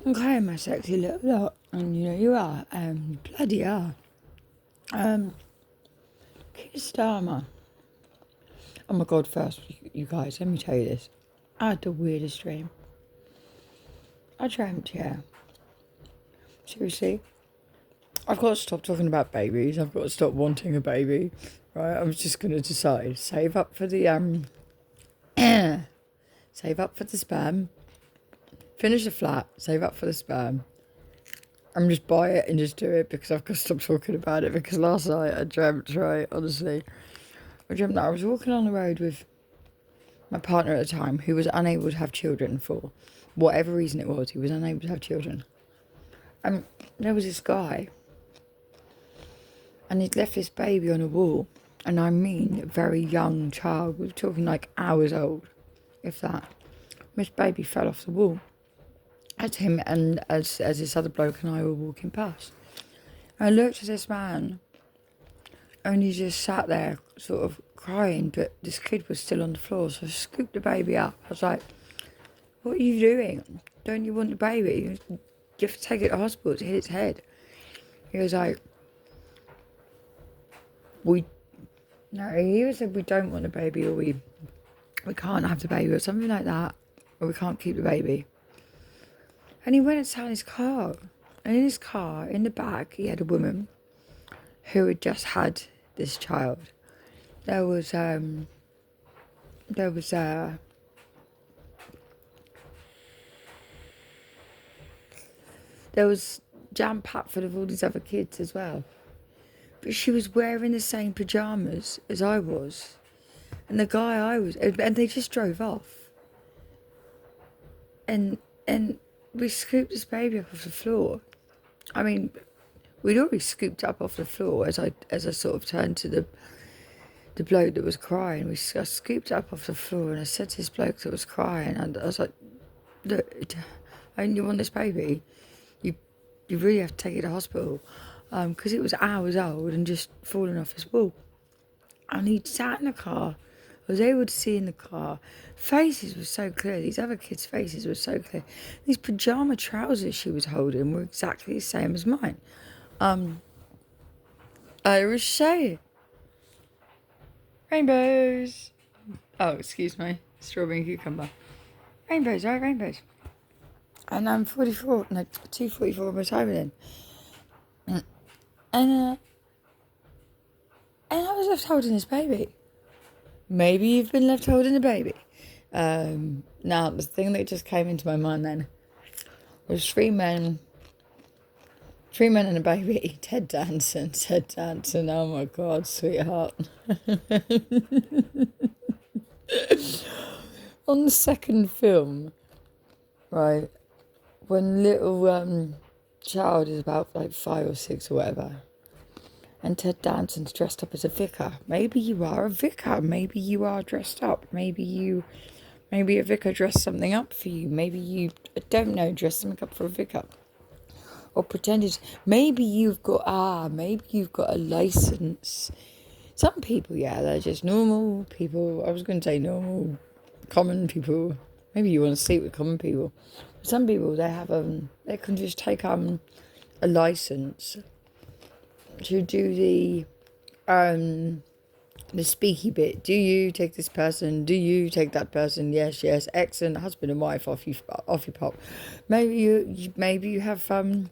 Okay, my sexy little lot, and you know you are, bloody are. Keir Starmer. Oh my god, first, you guys, let me tell you this. I had the weirdest dream. I dreamt, yeah. Seriously. I've got to stop talking about babies. I've got to stop wanting a baby. Right, I was just going to decide. Save up for the, save up for the sperm. Finish the flat, save up for the sperm. I'm just buy it and just do it because I've got to stop talking about it because last night I dreamt, right, honestly. I dreamt that I was walking on the road with my partner at the time who was unable to have children for whatever reason it was. He was unable to have children. And there was this guy and he'd left this baby on a wall. And I mean a very young child. We were talking like hours old, if that. This baby fell off the wall at him and as this other bloke and I were walking past. I looked at this man and he just sat there sort of crying, but this kid was still on the floor. So I scooped the baby up. I was like, what are you doing? Don't you want the baby? You have to take it to hospital to hit its head. He was like, he said we don't want the baby, or we can't have the baby, or something like that, or we can't keep the baby. And he went and sat in his car. And in his car, in the back, he had a woman who had just had this child. There was jam packed full of all these other kids as well. But she was wearing the same pyjamas as I was. And the guy and they just drove off. And we scooped this baby up off the floor. I mean, we'd already scooped up off the floor as I sort of turned to the bloke that was crying. I scooped up off the floor and I said to this bloke that was crying, and I was like, look, you want this baby? You really have to take it to hospital. Because it was hours old and just falling off his wall. And he'd sat in the car. I was able to see in the car. Faces were so clear. These other kids' faces were so clear. These pyjama trousers she was holding were exactly the same as mine. Irish say rainbows. Oh, excuse me. Strawberry and cucumber. Rainbows, right? Rainbows. And I'm 44. No, 244 was over then. And I was left holding this baby. Maybe you've been left holding a baby. Now, the thing that just came into my mind then was three men and a baby. Ted Danson, oh my God, sweetheart. On the second film, right, when little child is about like 5 or 6 or whatever, and Ted Danson's dressed up as a vicar. Maybe you are a vicar. Maybe you are dressed up. Maybe a vicar dressed something up for you. Maybe you, I don't know, dressed something up for a vicar. Or pretended. Maybe you've got a license. Some people, yeah, they're just normal people. I was going to say normal, common people. Maybe you want to sleep with common people. Some people, they can just take a license to do the speaky bit. Do you take this person? Do you take that person? Yes. Excellent. Husband and wife. Off you pop. Maybe you have a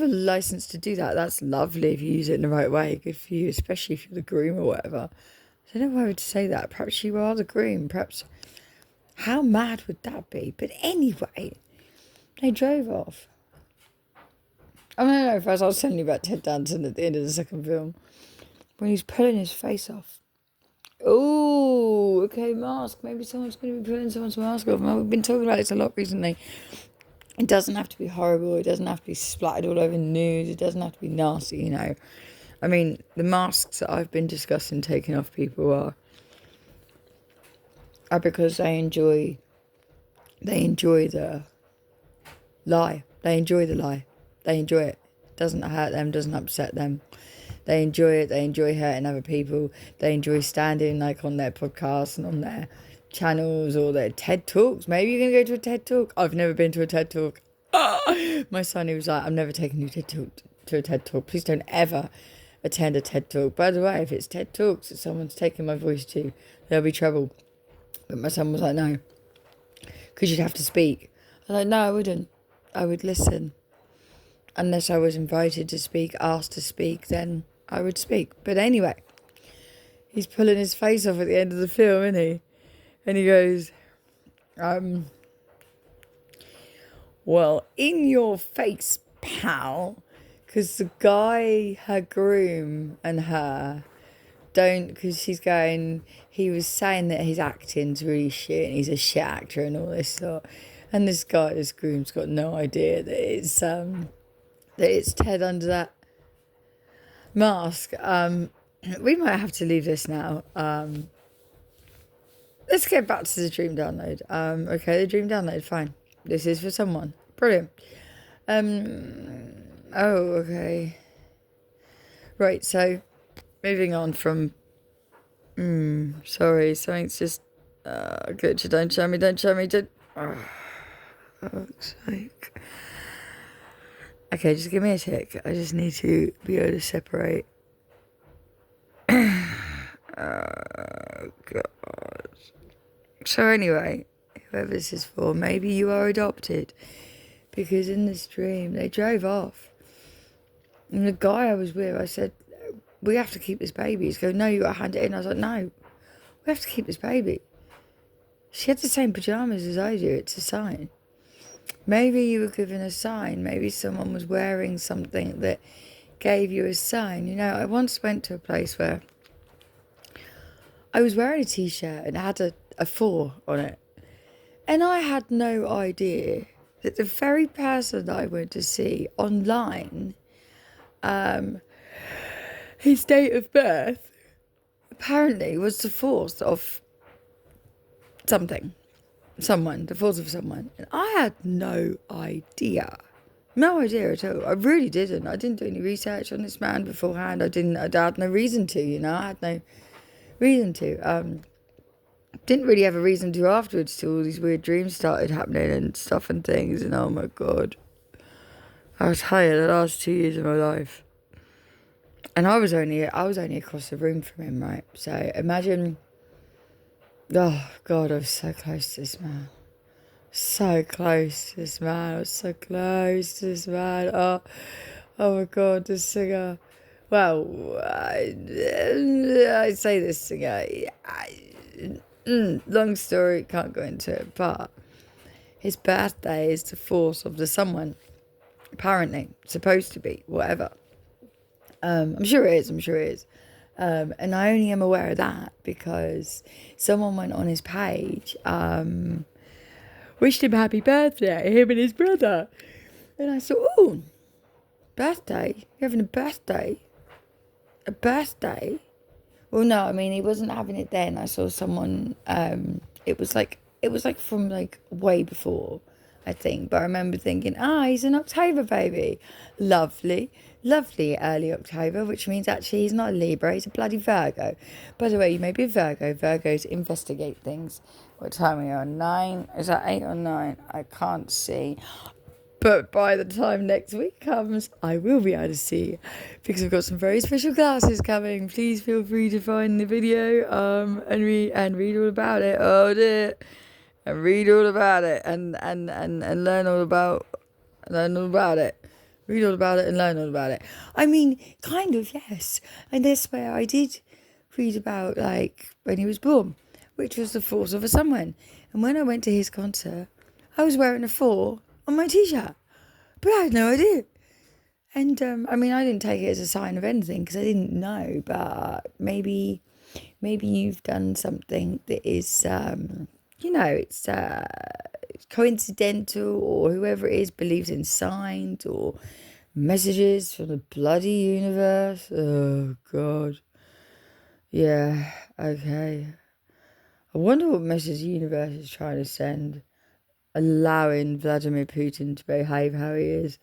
license to do that. That's lovely if you use it in the right way. Good for you, especially if you're the groom or whatever. I don't know why I would say that. Perhaps you are the groom. Perhaps. How mad would that be? But anyway, they drove off. I don't know if I was telling you about Ted Danson at the end of the second film, when he's pulling his face off. Oh, okay, mask. Maybe someone's going to be pulling someone's mask off. We've been talking about this a lot recently. It doesn't have to be horrible. It doesn't have to be splattered all over the news. It doesn't have to be nasty, you know. I mean, the masks that I've been discussing taking off people are because they enjoy the lie. They enjoy the lie. They enjoy it. Doesn't hurt them, doesn't upset them. They enjoy it. They enjoy hurting other people. They enjoy standing like on their podcasts and on their channels or their TED Talks. Maybe you're going to go to a TED Talk. I've never been to a TED Talk. My son, he was like, I'm never taking you to a TED Talk. Please don't ever attend a TED Talk. By the way, if it's TED Talks that someone's taking my voice to, there'll be trouble. But my son was like, no, because you'd have to speak. I was like, no, I wouldn't. I would listen. Unless I was invited to speak, asked to speak, then I would speak. But anyway, he's pulling his face off at the end of the film, isn't he? And he goes, well, in your face, pal. Because the guy, her groom, and her don't, because he was saying that his acting's really shit and he's a shit actor and all this stuff. And this groom's got no idea that it's Ted under that mask. We might have to leave this now. Let's get back to the dream download. Okay, the dream download, fine. This is for someone. Brilliant. Okay. Right, so moving on from sorry, something's just good. Don't show me, fuck's sake. Okay, just give me a tick. I just need to be able to separate. Oh, God. So anyway, whoever this is for, maybe you are adopted. Because in this dream, they drove off. And the guy I was with, I said, we have to keep this baby. He's going, no, you got to hand it in. I was like, no, we have to keep this baby. She had the same pajamas as I do. It's a sign. Maybe you were given a sign. Maybe someone was wearing something that gave you a sign. You know, I once went to a place where I was wearing a t-shirt and it had a 4 on it. And I had no idea that the very person that I went to see online, his date of birth apparently was the 4th of someone, the 4th of someone. And I had no idea. No idea at all. I really didn't. I didn't do any research on this man beforehand. I had no reason to, you know. I had no reason to. Didn't really have a reason to afterwards till all these weird dreams started happening and stuff and things. And oh my God. I was tired the last 2 years of my life. And I was only across the room from him, right? So imagine, oh God, I was so close to this man. So close to this man. I was so close to this man. Oh my God, this singer. Well, I say this singer. Long story, can't go into it. But his birthday is the 4th of the someone. Apparently, supposed to be, whatever. I'm sure it is. And I only am aware of that because someone went on his page, wished him happy birthday, him and his brother. And I thought, oh, birthday? You're having a birthday? A birthday? Well, no, I mean, he wasn't having it then. I saw someone, it was like from like way before, I think. But I remember thinking, he's an October baby. Lovely early October, which means actually he's not a Libra, he's a bloody Virgo. By the way, you may be a Virgo. Virgos investigate things. What time are we on? 9? Is that 8 or 9? I can't see. But by the time next week comes, I will be able to see, because I've got some very special classes coming. Please feel free to find the video and read all about it. Oh dear. And read all about it and learn all about it. Read all about it and learn all about it. I mean, kind of, yes. And that's where I did read about, like, when he was born, which was the 4th of a someone. And when I went to his concert, I was wearing a 4 on my t-shirt. But I had no idea. And, I mean, I didn't take it as a sign of anything because I didn't know. But maybe you've done something that is, it's coincidental, or whoever it is believes in signs or messages from the bloody universe. Oh, God. Yeah, okay. I wonder what message the universe is trying to send, allowing Vladimir Putin to behave how he is.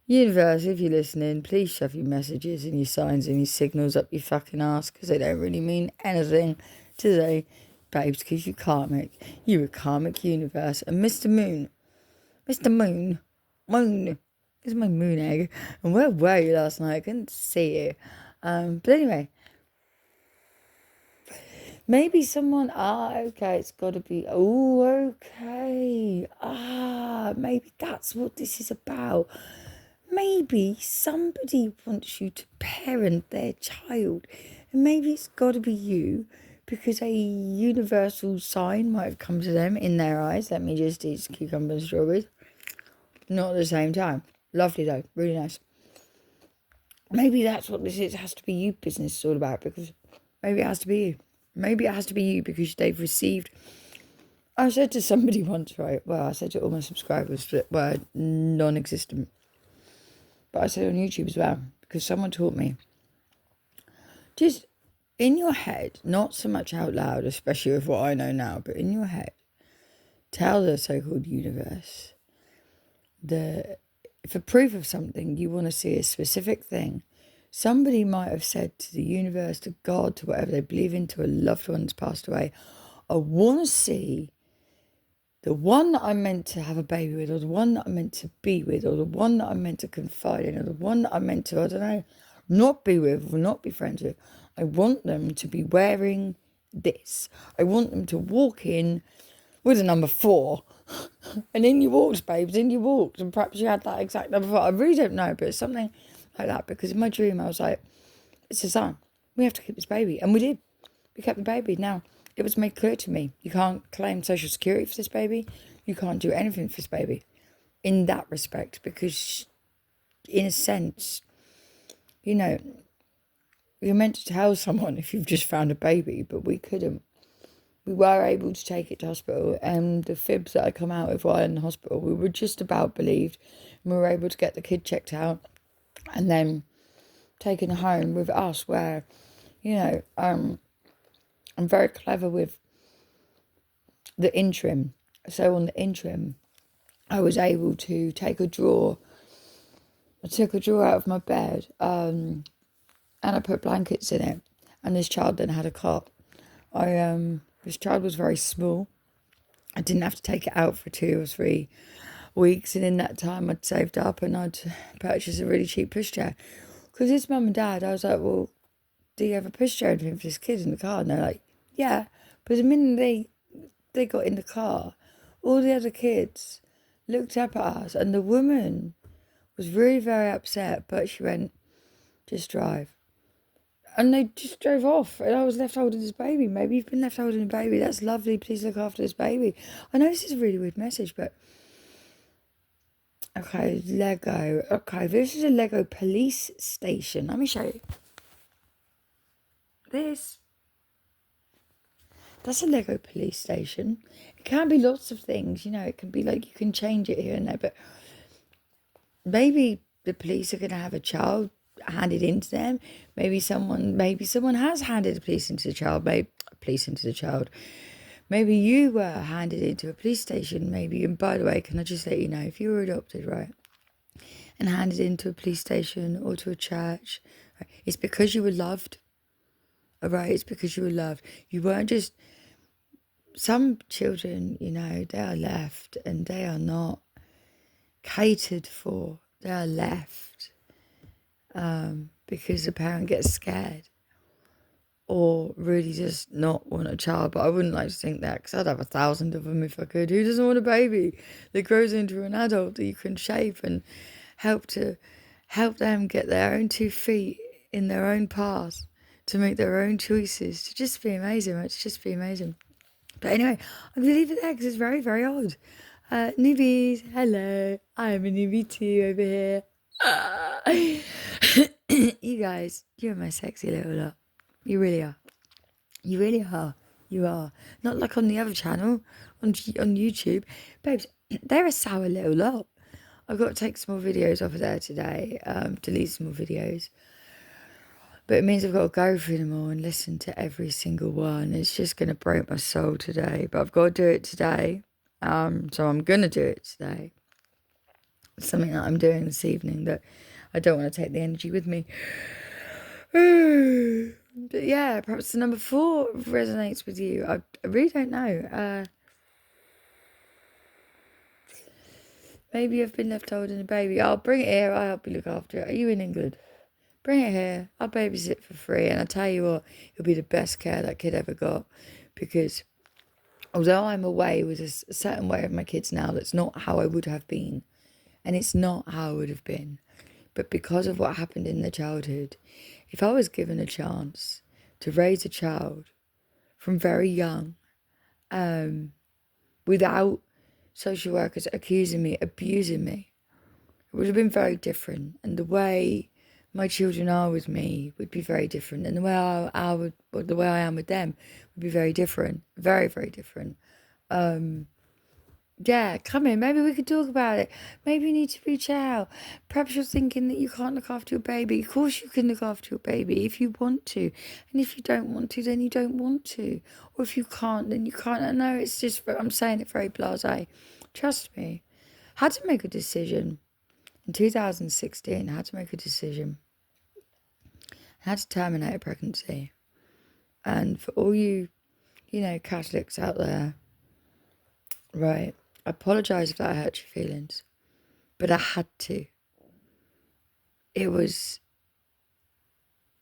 Universe, if you're listening, please shove your messages and your signs and your signals up your fucking ass, because they don't really mean anything, do they? Babes, because you're karmic. You're a karmic universe. And Mr. Moon, It's my moon egg. And where were you last night? I couldn't see you. But anyway, maybe someone, okay, it's got to be, okay. Maybe that's what this is about. Maybe somebody wants you to parent their child. And maybe it's got to be you because a universal sign might have come to them in their eyes. Let me just eat cucumber and strawberries. Not at the same time. Lovely though, really nice. Maybe that's what this is. It has to be you business is all about, because maybe it has to be you. Maybe it has to be you because they've received. I said to somebody once, right? Well, I said to all my subscribers that were non-existent. But I said it on YouTube as well, because someone taught me. Just in your head, not so much out loud, especially with what I know now, but in your head, tell the so-called universe that for proof of something, you want to see a specific thing. Somebody might have said to the universe, to God, to whatever they believe in, to a loved one that's passed away, I want to see the one that I'm meant to have a baby with, or the one that I'm meant to be with, or the one that I'm meant to confide in, or the one that I'm meant to, I don't know, not be with or not be friends with. I want them to be wearing this. I want them to walk in with a number 4. And in you walked, babes, in you walked. And perhaps you had that exact number 4. I really don't know, but it's something like that. Because in my dream, I was like, it's a sign. We have to keep this baby. And we did. We kept the baby. Now, it was made clear to me, you can't claim social security for this baby. You can't do anything for this baby in that respect. Because, in a sense, you know, you're meant to tell someone if you've just found a baby, but we couldn't. We were able to take it to hospital, and the fibs that I come out with while in the hospital, we were just about believed, and we were able to get the kid checked out and then taken home with us, where, you know, I'm very clever with the interim. So on the interim, I was able to take a drawer. I took a drawer out of my bed, and I put blankets in it, and this child then had a cot. This child was very small. I didn't have to take it out for 2 or 3 weeks, and in that time I'd saved up and I'd purchased a really cheap pushchair. Because his mum and dad, I was like, well, do you have a pushchair or anything for this kid in the car? And they're like, yeah. But the minute they got in the car, all the other kids looked up at us, and the woman was really very upset, but she went, just drive. And they just drove off, and I was left holding this baby. Maybe you've been left holding a baby. That's lovely. Please look after this baby. I know this is a really weird message, but... Okay, Lego. Okay, this is a Lego police station. Let me show you. That's a Lego police station. It can be lots of things, you know. It can be like you can change it here and there, but maybe the police are going to have a child handed into them. Maybe someone has handed a police into the child. Maybe you were handed into a police station. Maybe, and by the way, can I just let you know, if you were adopted, right, and handed into a police station or to a church, right, it's because you were loved. All right, it's because you were loved. You weren't just. Some children, you know, they are left and they are not catered for. They are left because the parent gets scared or really just not want a child. But I wouldn't like to think that, because I'd have 1,000 of them if I could. Who doesn't want a baby that grows into an adult that you can shape and help them get their own 2 feet in their own path, to make their own choices, to just be amazing, right? To just be amazing. But anyway, I'm going to leave it there because it's very, very odd. Newbies, hello. I am a newbie too over here. You guys, you're my sexy little lot. You really are. You really are. You are. Not like on the other channel, on YouTube. Babes, they're a sour little lot. I've got to take some more videos off of there today, delete some more videos. But it means I've got to go through them all and listen to every single one. It's just going to break my soul today. But I've got to do it today. So I'm going to do it today. It's something that I'm doing this evening that I don't want to take the energy with me. But yeah, perhaps the number 4 resonates with you. I really don't know. Maybe you've been left holding a baby. I'll bring it here. I'll help you look after it. Are you in England? Bring it here. I'll babysit for free. And I tell you what, it'll be the best care that kid ever got. Because although I'm away with a certain way of my kids now, that's not how I would have been. And it's not how I would have been. But because of what happened in their childhood, if I was given a chance to raise a child from very young, without social workers accusing me, abusing me, it would have been very different. And the way my children are with me would be very different. And the way the way I am with them would be very different. Very, very different. Yeah, come in. Maybe we could talk about it. Maybe you need to reach out. Perhaps you're thinking that you can't look after your baby. Of course you can look after your baby if you want to. And if you don't want to, then you don't want to. Or if you can't, then you can't. I know it's just, I'm saying it very blasé. Trust me. I had to make a decision. In 2016, I had to make a decision. I had to terminate a pregnancy. And for all you Catholics out there, right, I apologise if that hurt your feelings, but I had to.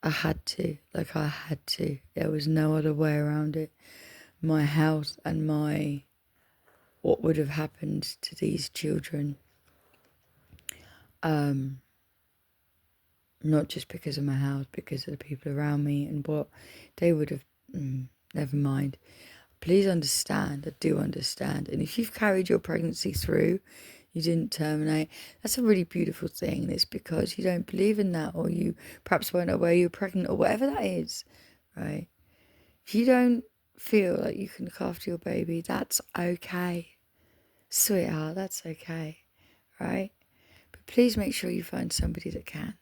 I had to. There was no other way around it. My health and what would have happened to these children, not just because of my health, because of the people around me and what they would have, never mind. Please understand, I do understand. And if you've carried your pregnancy through, you didn't terminate, that's a really beautiful thing. And it's because you don't believe in that, or you perhaps weren't aware you're pregnant, or whatever that is, right? If you don't feel like you can look after your baby, that's okay. Sweetheart, that's okay, right? But please make sure you find somebody that can,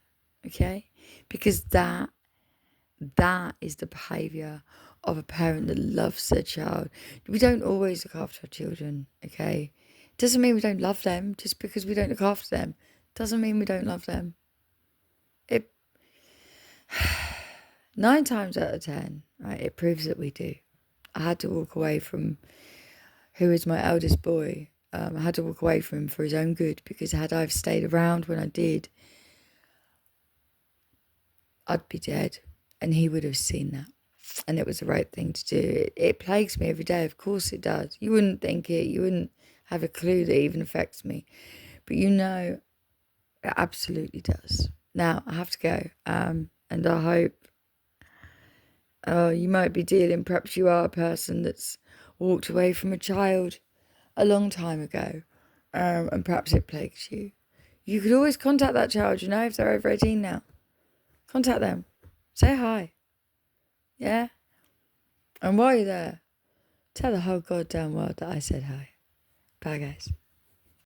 okay? Because that is the behaviour of a parent that loves their child. We don't always look after our children, okay? Doesn't mean we don't love them. Just because we don't look after them doesn't mean we don't love them. 9 times out of 10, right, it proves that we do. I had to walk away from who is my eldest boy. I had to walk away from him for his own good, because had I stayed around when I did, I'd be dead, and he would have seen that. And it was the right thing to do. It plagues me every day. Of course it does. You wouldn't think it. You wouldn't have a clue that it even affects me. But it absolutely does. Now, I have to go. And I hope you might be dealing, perhaps you are a person that's walked away from a child a long time ago. And perhaps it plagues you. You could always contact that child, if they're over 18 now. Contact them. Say hi. Yeah? And while you're there, tell the whole goddamn world that I said hi. Bye, guys.